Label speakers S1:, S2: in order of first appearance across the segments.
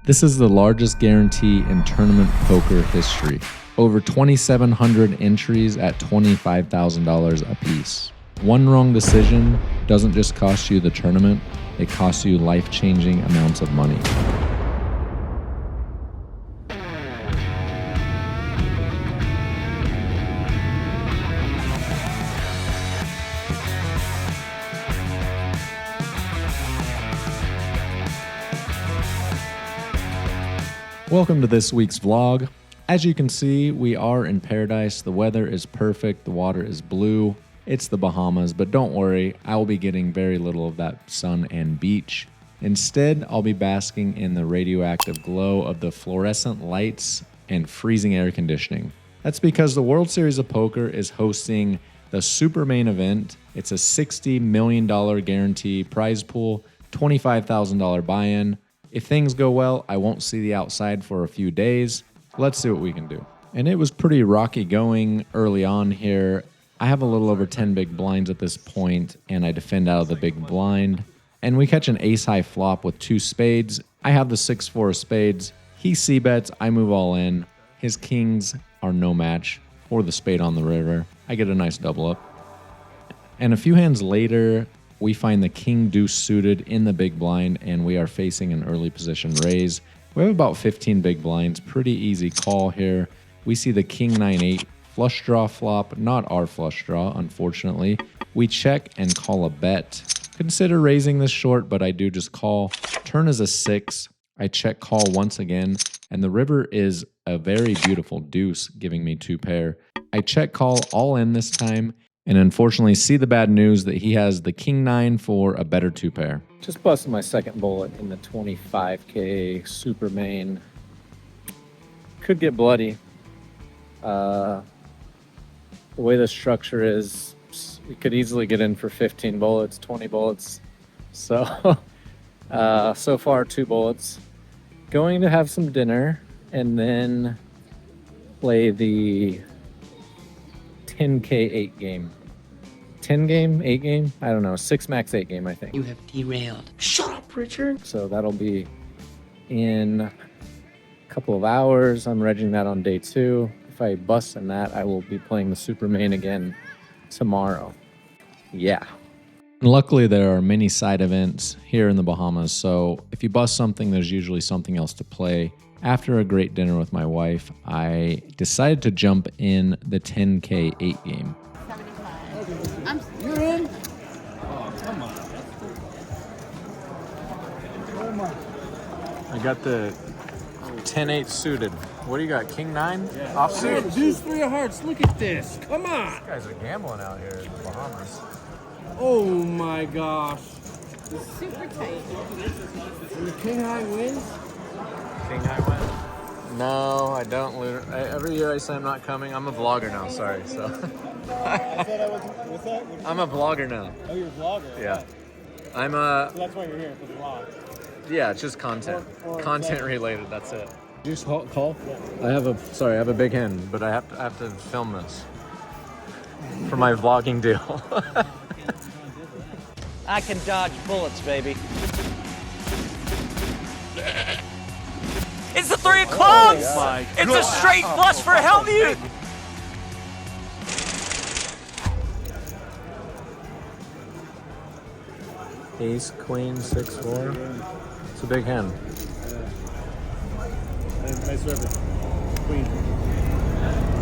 S1: This is the largest guarantee in tournament poker history. Over 2,700 entries at $25,000 apiece. One wrong decision doesn't just cost you the tournament, it costs you life-changing amounts of money. Welcome to this week's vlog. As you can see, we are in paradise. The weather is perfect. The water is blue. It's the Bahamas, but don't worry, I will be getting very little of that sun and beach. Instead, I'll be basking in the radioactive glow of the fluorescent lights and freezing air conditioning. That's because the World Series of Poker is hosting the Super Main Event. It's a $60 million guarantee prize pool, $25,000 buy-in. If things go well, I won't see the outside for a few days. Let's see what we can do. And it was pretty rocky going early on here. I have a little over 10 big blinds at this point, and I defend out of the big blind. And we catch an ace-high flop with two spades. I have the 6-4 of spades. He c-bets, I move all in. His kings are no match for the spade on the river. I get a nice double up. And a few hands later, we find the king deuce suited in the big blind, and we are facing an early position raise. We have about 15 big blinds, pretty easy call here. We see the king 9-8 flush draw flop, not our flush draw, unfortunately. We check and call a bet. Consider raising this short, but I do just call. Turn is a 6. I check call once again, and the river is a very beautiful deuce, giving me 2 pair. I check call all in this time, and unfortunately see the bad news that he has the king 9 for a better 2 pair.
S2: Just busted my second bullet in the 25K Super Main. Could get bloody. The way the structure is, you could easily get in for 15 bullets, 20 bullets. So, so far 2 bullets. Going to have some dinner and then play the 10K 8 game. 10 game, 8 game? I don't know, 6 max 8 game, I think.
S3: You have derailed. Shut up, Richard.
S2: So that'll be in a couple of hours. I'm regging that on day 2. If I bust in that, I will be playing the Super Main again tomorrow. Yeah.
S1: Luckily, there are many side events here in the Bahamas, so if you bust something, there's usually something else to play. After a great dinner with my wife, I decided to jump in the 10K 8 game.
S4: You're in? Oh, come on.
S1: I got the 10-8 suited. What do you got, king 9?
S4: Yeah.
S1: Offsuit?
S4: Deuce 3 of hearts. Look at this. Come on.
S1: These guys are gambling out here in the Bahamas.
S4: Oh my gosh.
S5: Super tight.
S4: And the king high wins?
S1: King high win? No, I don't. Every year I say I'm not coming. I'm a vlogger now, sorry. So
S4: I said I wasn't. What's that?
S1: I'm a vlogger now.
S4: Oh, you're a vlogger.
S1: Yeah. I'm
S4: So that's why you're here, for the vlog.
S1: yeah, it's just content.
S4: Or
S1: Content related, that's it.
S2: Juice call?
S1: I have a big hand, but I have to film this for my vlogging deal.
S6: I can dodge bullets, baby. It's the 3 of clubs! It's a straight flush for Hellmuth!
S1: Ace, queen, 6-4. It's a big hand.
S4: Nice river. Queen.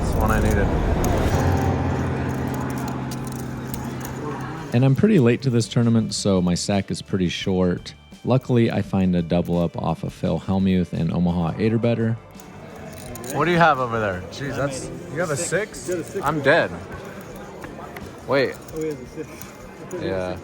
S1: It's the one I needed. And I'm pretty late to this tournament, so my sack is pretty short. Luckily, I find a double up off of Phil Hellmuth and Omaha 8 or better. What do you have over there? Jeez, that's... You have a 6?
S4: You have a 6.
S1: I'm dead. Wait.
S4: Oh, he has a 6.
S1: Yeah.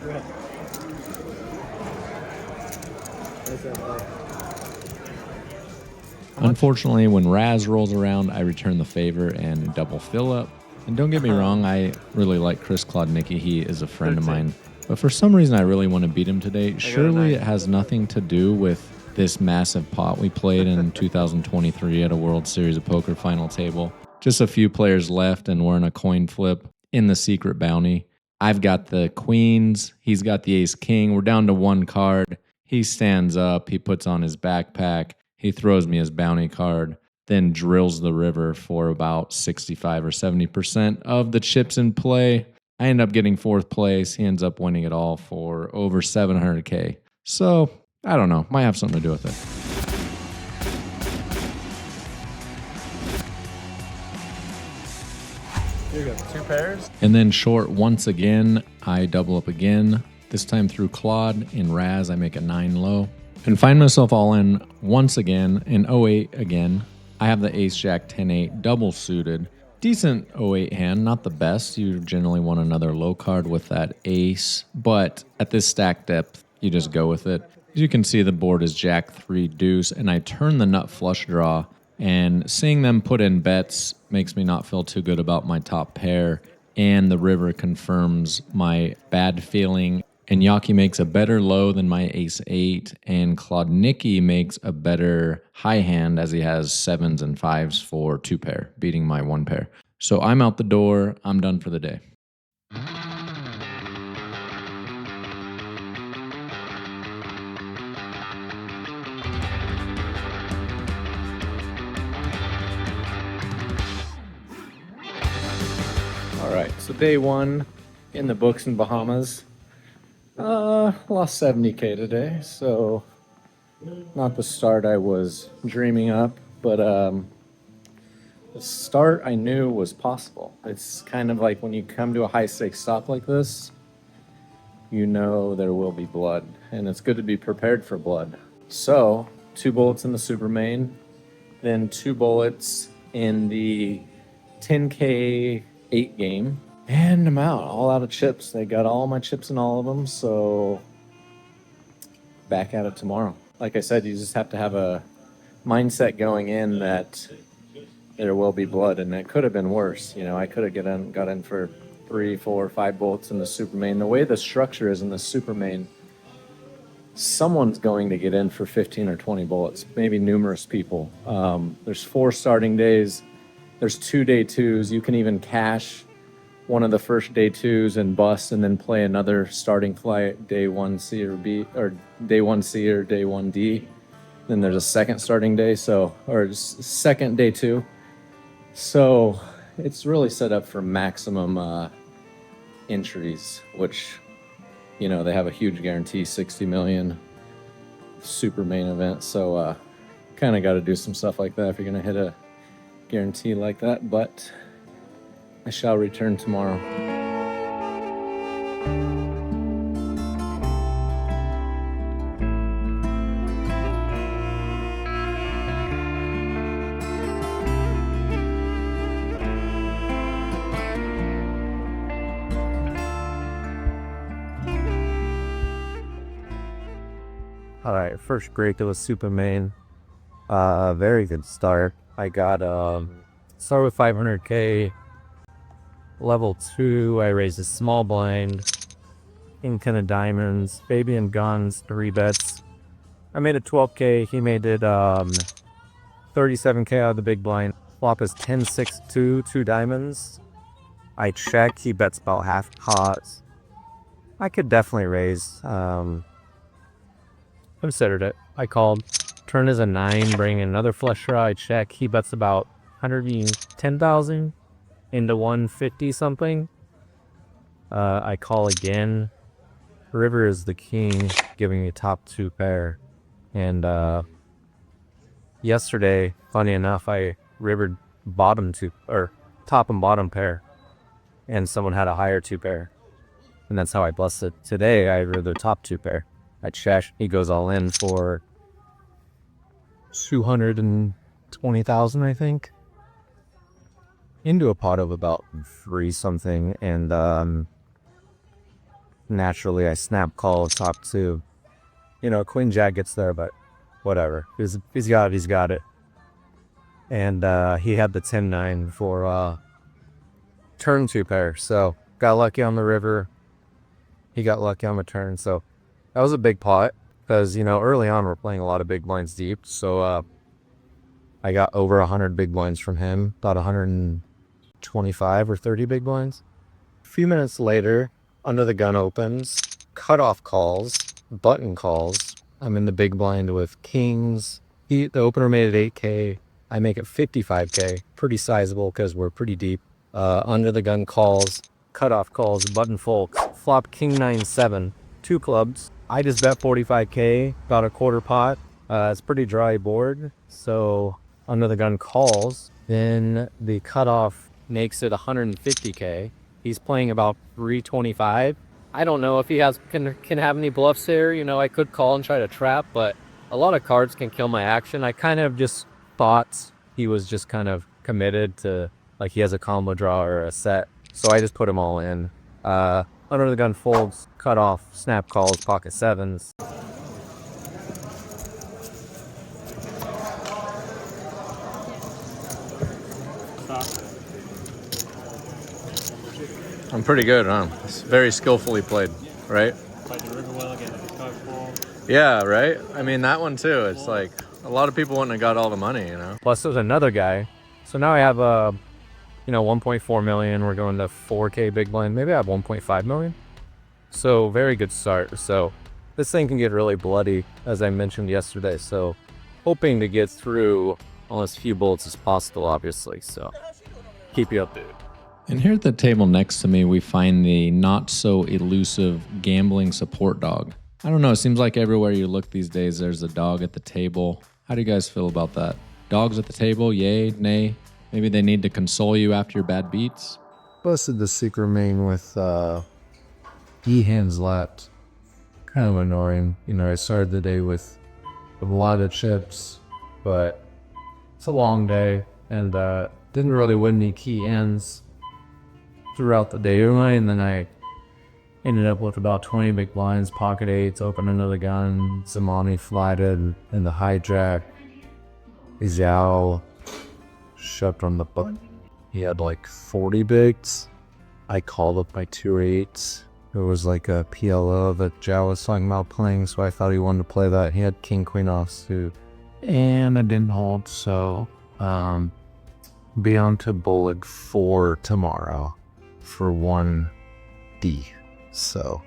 S1: Unfortunately, when Raz rolls around, I return the favor and double fill up. And don't get me wrong, I really like Klodnicki. He is a friend of mine. But for some reason, I really want to beat him today. Surely it has nothing to do with this massive pot we played in 2023 at a World Series of Poker final table. Just a few players left, and we're in a coin flip in the secret bounty. I've got the queens. He's got the ace king. We're down to 1 card. He stands up. He puts on his backpack. He throws me his bounty card, then drills the river for about 65 or 70% of the chips in play. I end up getting fourth place. He ends up winning it all for over 700K. So, I don't know. Might have something to do with it.
S2: Here you go. 2 pairs.
S1: And then short once again, I double up again. This time through Claude. In Raz, I make a 9 low. And find myself all in once again in 08 again. I have the Ace Jack 10-8 double suited. Decent 08 hand, not the best. You generally want another low card with that ace. But at this stack depth, you just go with it. As you can see, the board is Jack 3 deuce. And I turn the nut flush draw. And seeing them put in bets makes me not feel too good about my top pair. And the river confirms my bad feeling. And Yaki makes a better low than my ace 8. And Klodnicki makes a better high hand as he has 7s and 5s for 2 pair, beating my 1 pair. So I'm out the door. I'm done for the day.
S2: All right, so day 1 in the books in Bahamas. Lost 70K today, so not the start I was dreaming up, but the start I knew was possible. It's kind of like when you come to a high stakes stop like this, you know there will be blood, and it's good to be prepared for blood. So 2 bullets in the Super Main, then 2 bullets in the 10K 8 game. And I'm all out of chips. They got all my chips in all of them, so back at it tomorrow. Like I said, you just have to have a mindset going in that there will be blood, and it could have been worse. You know, I could have got in for 3, 4, 5 bullets in the Super Main. The way the structure is in the Super Main, someone's going to get in for 15 or 20 bullets, maybe numerous people. There's 4 starting days. There's 2 day 2s. You can even cash one of the first day 2s and bust, and then play another starting flight, day 1C or B, or day 1C or day 1D. Then there's a second starting day, or second day 2. So it's really set up for maximum entries, which, you know, they have a huge guarantee, 60 million super main event. So kind of got to do some stuff like that if you're going to hit a guarantee like that, but I shall return tomorrow.
S7: All right, first break to a super main. Very good start. I got start with 500K. Level 2, I raised a small blind. King 10 of diamonds, baby and guns, 3 bets. I made it 12K. He made it 37K out of the big blind. Flop is 10, 6, 2, 2 diamonds. I check. He bets about half pots. I could definitely raise. Considered it. I called. Turn is a 9, bring in another flush draw. I check. He bets about 110,000 into 150 something. I call again. River is the king, giving me top 2 pair. And yesterday, funny enough, I rivered bottom 2 or top and bottom pair, and someone had a higher 2 pair, and that's how I busted. Today, I rivered the top 2 pair. I check. He goes all in for 220,000, I think, into a pot of about 3 something, and naturally I snap call top 2. You know, Queen Jack gets there, but whatever. He's got it, he's got it. And he had the 10-9 for turn 2 pair, so got lucky on the river. He got lucky on the turn, so that was a big pot, because, you know, early on we're playing a lot of big blinds deep, so I got over 100 big blinds from him, about 125 or 30 big blinds. A few minutes later, under the gun opens, cutoff calls, button calls. I'm in the big blind with kings, The opener made it 8K. I make it 55K. Pretty sizable because we're pretty deep. Under the gun calls, cutoff calls, button folks, flop king 9-7, 2 clubs. I just bet 45K, about a quarter pot. It's pretty dry board. So under the gun calls, then the cutoff makes it 150K. He's playing about 325. I don't know if he can have any bluffs there. You know, I could call and try to trap, but a lot of cards can kill my action. I kind of just thought he was just kind of committed to, like, he has a combo draw or a set. So I just put him all in. Under the gun folds, cut off, snap calls, pocket sevens.
S1: I'm pretty good, huh? It's very skillfully played, right?
S4: Played the river well again. Coach ball.
S1: Yeah, right? I mean, that one too. It's like a lot of people wouldn't have got all the money, you know?
S7: Plus there's another guy. So now I have 1.4 million. We're going to 4K big blind. Maybe I have 1.5 million. So very good start. So this thing can get really bloody, as I mentioned yesterday. So hoping to get through on as few bullets as possible, obviously. So keep you updated.
S1: And here at the table next to me, we find the not so elusive gambling support dog. I don't know, it seems like everywhere you look these days, there's a dog at the table. How do you guys feel about that? Dogs at the table, yay, nay? Maybe they need to console you after your bad beats?
S7: Busted the secret main with hands left. Kind of annoying. You know, I started the day with a lot of chips, but it's a long day and didn't really win any key ends throughout the day, and then I ended up with about 20 big blinds, pocket eights, open another gun, Zamani flighted, and the hijack. Zhao shoved on the button. He had like 40 bigs. I called up my 2-8s. It was like a PLO that Zhao was talking about playing, so I thought he wanted to play that. He had king queen offsuit, and I didn't hold, so be on to bullet 4 tomorrow for 1D. So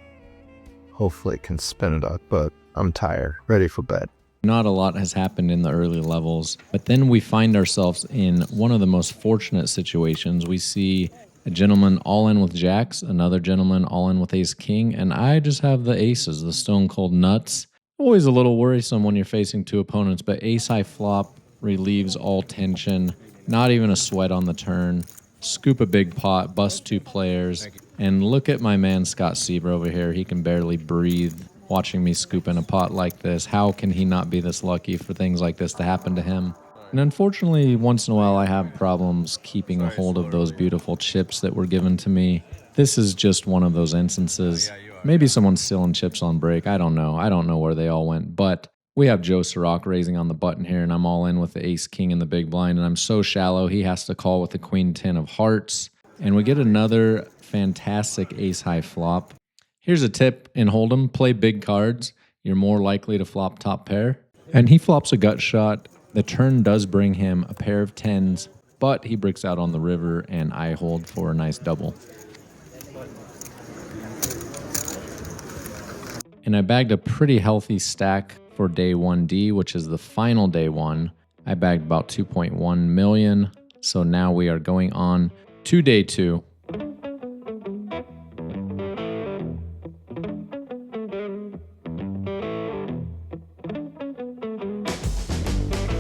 S7: hopefully it can spin it up, but I'm tired, ready for bed.
S1: Not a lot has happened in the early levels, but then we find ourselves in one of the most fortunate situations. We see a gentleman all in with jacks, another gentleman all in with ace king, and I just have the aces, the stone cold nuts. Always a little worrisome when you're facing 2 opponents, but ace high flop relieves all tension. Not even a sweat on the turn. Scoop a big pot, bust 2 players, and look at my man Scott Siever over here. He can barely breathe watching me scoop in a pot like this. How can he not be this lucky for things like this to happen to him? And unfortunately, once in a while I have problems keeping a hold of those beautiful chips that were given to me. This is just one of those instances. Maybe someone's stealing chips on break. I don't know. I don't know where they all went, but we have Joe Serock raising on the button here, and I'm all in with the ace-king in the big blind, and I'm so shallow, he has to call with the queen-10 of hearts. And we get another fantastic ace-high flop. Here's a tip in Hold'em. Play big cards. You're more likely to flop top pair. And he flops a gut shot. The turn does bring him a pair of 10s, but he bricks out on the river, and I hold for a nice double. And I bagged a pretty healthy stack for day 1D, which is the final day 1. I bagged about 2.1 million. So now we are going on to day 2.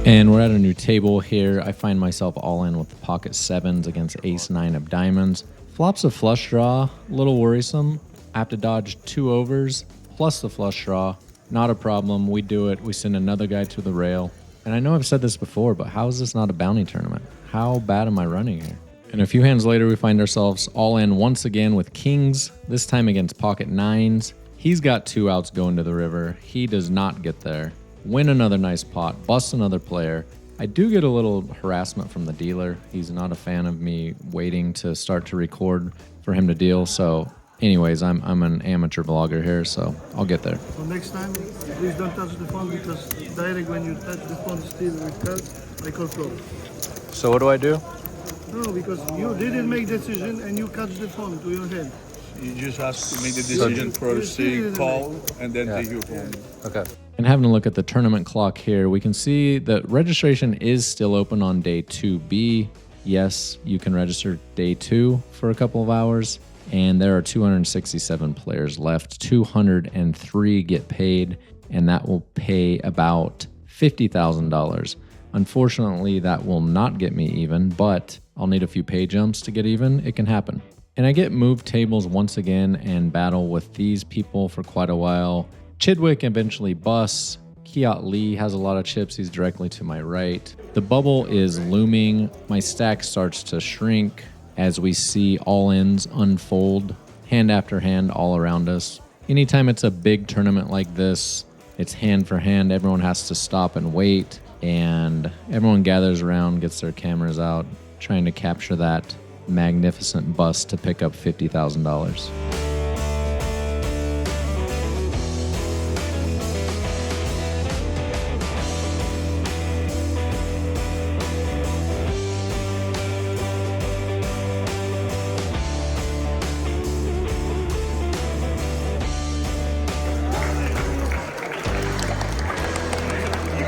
S1: And we're at a new table here. I find myself all in with the pocket 7s against ace-9 of diamonds. Flops a flush draw, a little worrisome. I have to dodge 2 overs plus the flush draw. Not a problem. We do it. We send another guy to the rail. And I know I've said this before, but how is this not a bounty tournament? How bad am I running here? And a few hands later, we find ourselves all in once again with kings, this time against pocket 9s. He's got 2 outs going to the river. He does not get there. Win another nice pot, bust another player. I do get a little harassment from the dealer. He's not a fan of me waiting to start to record for him to deal. So anyways, I'm an amateur vlogger here, so I'll get there.
S8: So next time, please don't touch the phone, because direct when you touch the phone still with cards, I call pro.
S1: So what do I do?
S8: No, because you didn't make decision and you catch the phone to your head.
S9: You just have to make the decision first, say call, and then take your phone.
S7: Okay.
S1: And having a look at the tournament clock here, we can see that registration is still open on day 2B. Yes, you can register day 2 for a couple of hours. And there are 267 players left. 203 get paid, and that will pay about $50,000. Unfortunately, that will not get me even, but I'll need a few pay jumps to get even. It can happen. And I get moved tables once again and battle with these people for quite a while. Chidwick eventually busts. Kiat Lee has a lot of chips. He's directly to my right. The bubble is looming. My stack starts to shrink as we see all-ins unfold, hand after hand all around us. Anytime it's a big tournament like this, it's hand for hand. Everyone has to stop and wait, and everyone gathers around, gets their cameras out, trying to capture that magnificent bust to pick up $50,000.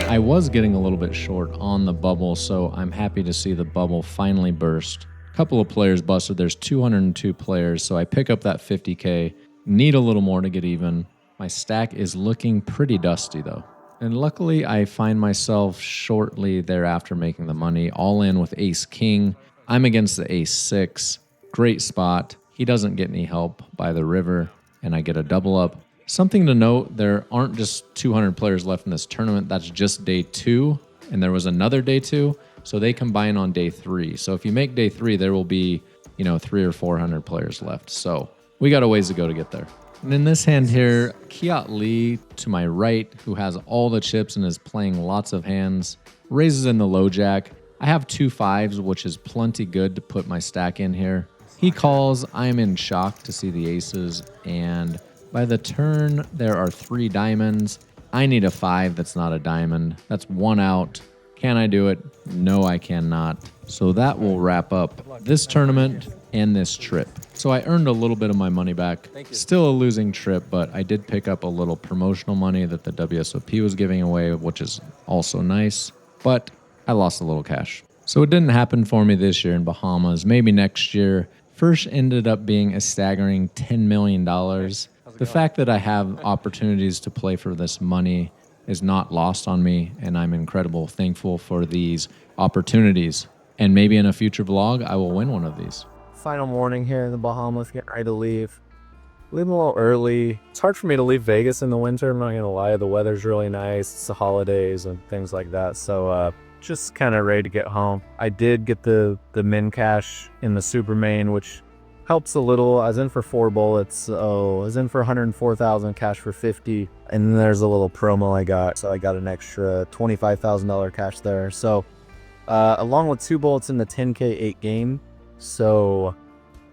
S1: I was getting a little bit short on the bubble, so I'm happy to see the bubble finally burst. A couple of players busted. There's 202 players, so I pick up that 50K. Need a little more to get even. My stack is looking pretty dusty, though. And luckily, I find myself shortly thereafter making the money, all in with ace-king. I'm against the ace-6. Great spot. He doesn't get any help by the river, and I get a double up. Something to note, there aren't just 200 players left in this tournament. That's just day 2, and there was another day 2, so they combine on day 3. So if you make day 3, there will be, 300 or 400 players left. So we got a ways to go to get there. And in this hand here, Kiat Lee to my right, who has all the chips and is playing lots of hands, raises in the low jack. I have 2 5s, which is plenty good to put my stack in here. He calls. I'm in shock to see the aces, and by the turn, there are 3 diamonds. I need a 5 that's not a diamond. That's 1 out. Can I do it? No, I cannot. So that will wrap up this tournament and this trip. So I earned a little bit of my money back. Still a losing trip, but I did pick up a little promotional money that the WSOP was giving away, which is also nice. But I lost a little cash. So it didn't happen for me this year in Bahamas. Maybe next year. First ended up being a staggering $10 million. The fact that I have opportunities to play for this money is not lost on me, and I'm incredibly thankful for these opportunities. And maybe in a future vlog, I will win one of these.
S7: Final morning here in the Bahamas, getting ready to leave. Leaving a little early. It's hard for me to leave Vegas in the winter, I'm not gonna lie. The weather's really nice, it's the holidays and things like that. So just kind of ready to get home. I did get the min cash in the Super Main, which helps a little. I was in for 4 bullets. I was in for 104,000, cash for 50. And then there's a little promo I got. So I got an extra $25,000 cash there. So along with 2 bullets in the 10K 8 game. So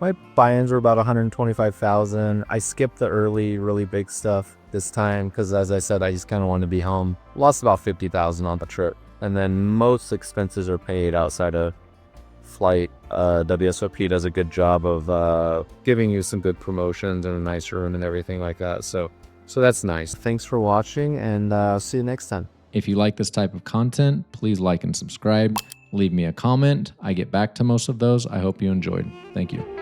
S7: my buy-ins were about 125,000. I skipped the early, really big stuff this time because, as I said, I just kind of wanted to be home. Lost about 50,000 on the trip. And then most expenses are paid outside of flight. WSOP does a good job of giving you some good promotions and a nice room and everything like that. So that's nice. Thanks for watching, and I'll see you next time.
S1: If you like this type of content, please like and subscribe. Leave me a comment. I get back to most of those. I hope you enjoyed. Thank you.